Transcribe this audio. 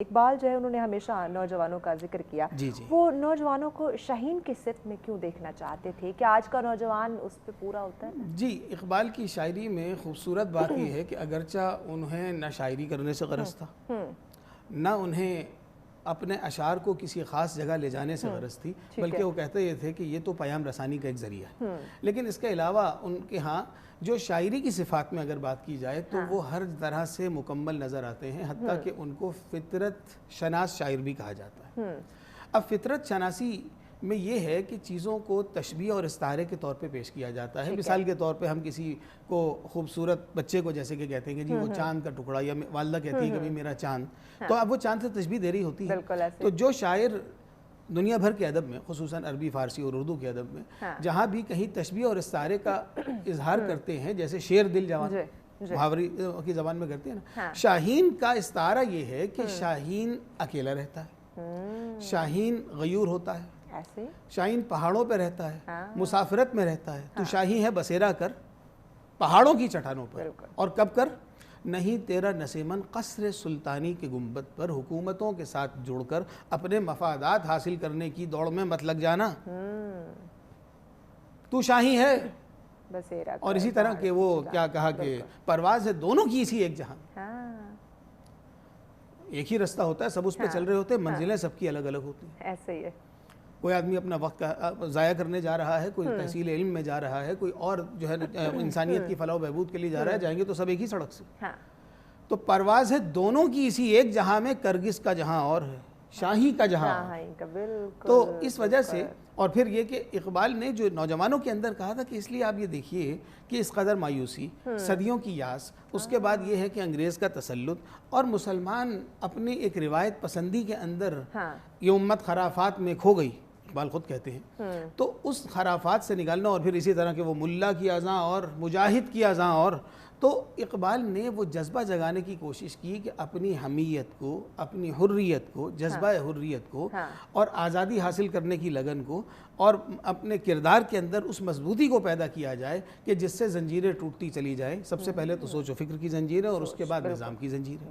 اقبال جو ہے انہوں نے ہمیشہ نوجوانوں کا ذکر کیا. وہ نوجوانوں کو شاہین کی صفت میں کیوں دیکھنا چاہتے تھے؟ کیا آج کا نوجوان اس پہ پورا ہوتا ہے؟ جی، اقبال کی شاعری میں خوبصورت بات یہ ہے کہ اگرچہ انہیں نہ شاعری کرنے سے غرض تھا، نہ انہیں اپنے اشعار کو کسی خاص جگہ لے جانے سے غرض تھی، بلکہ وہ کہتے یہ تھے کہ یہ تو پیام رسانی کا ایک ذریعہ ہے. لیکن اس کے علاوہ ان کے ہاں جو شاعری کی صفات میں اگر بات کی جائے تو وہ ہر طرح سے مکمل نظر آتے ہیں، حتیٰ کہ ان کو فطرت شناس شاعر بھی کہا جاتا ہے. اب فطرت شناسی میں یہ ہے کہ چیزوں کو تشبیہ اور استعارے کے طور پہ پیش کیا جاتا ہے. مثال کے طور پہ ہم کسی کو خوبصورت بچے کو جیسے کہ کہتے ہیں کہ جی وہ چاند کا ٹکڑا، یا والدہ کہتی ہے کہ بھی میرا چاند، تو اب وہ چاند سے تشبیہ دے رہی ہوتی ہے. تو جو شاعر دنیا بھر کے ادب میں، خصوصاً عربی، فارسی اور اردو کے ادب میں جہاں بھی کہیں تشبیہ اور استعارے کا اظہار کرتے ہیں، جیسے شیر دل جوان محاوری کی زبان میں کرتے ہیں نا، شاہین کا استعارہ یہ ہے کہ شاہین اکیلا رہتا ہے، شاہین غیور ہوتا ہے، شاہین پہاڑوں پہ رہتا ہے، مسافرت میں رہتا ہے. تو شاہین ہے بسیرا کر پہاڑوں کی چٹانوں پر، اور کب کر نہیں تیرا نسیمن قصر سلطانی کے گنبد پر حکومتوں کے ساتھ جڑ کر اپنے مفادات حاصل کرنے کی دوڑ میں مت لگ جانا. تو شاہین ہے، اور اسی طرح کہ وہ کیا کہا کہ پرواز ہے دونوں کی اسی ایک جہاں. ایک ہی رستہ ہوتا ہے، سب اس پہ چل رہے ہوتے ہیں، منزلیں سب کی الگ الگ ہوتی ہیں. ایسے ہی ہے. کوئی آدمی اپنا وقت ضائع کرنے جا رہا ہے، کوئی تحصیل علم میں جا رہا ہے، کوئی اور جو ہے انسانیت کی فلاح و بہبود کے لیے جا رہا ہے. جائیں گے تو سب ایک ہی سڑک سے. تو پرواز ہے دونوں کی اسی ایک جہاں میں، کرگس کا جہاں اور ہے شاہی کا جہاں. تو اس وجہ سے، اور پھر یہ کہ اقبال نے جو نوجوانوں کے اندر کہا تھا کہ اس لیے آپ یہ دیکھیے کہ اس قدر مایوسی، صدیوں کی یاس، اس کے بعد یہ ہے کہ انگریز کا تسلط، اور مسلمان اپنی ایک روایت پسندی کے اندر یہ امت خرافات میں کھو گئی، اقبال خود کہتے ہیں. تو اس خرافات سے نکالنا، اور پھر اسی طرح کہ وہ ملا کی اذاں اور مجاہد کی اذاں، اور تو اقبال نے وہ جذبہ جگانے کی کوشش کی کہ اپنی حمیت کو، اپنی حریت کو، جذبہ حریت کو اور آزادی حاصل کرنے کی لگن کو، اور اپنے کردار کے اندر اس مضبوطی کو پیدا کیا جائے کہ جس سے زنجیریں ٹوٹتی چلی جائیں. سب سے پہلے تو سوچ و فکر کی زنجیر ہے، اور اس کے بعد نظام کی زنجیر ہے.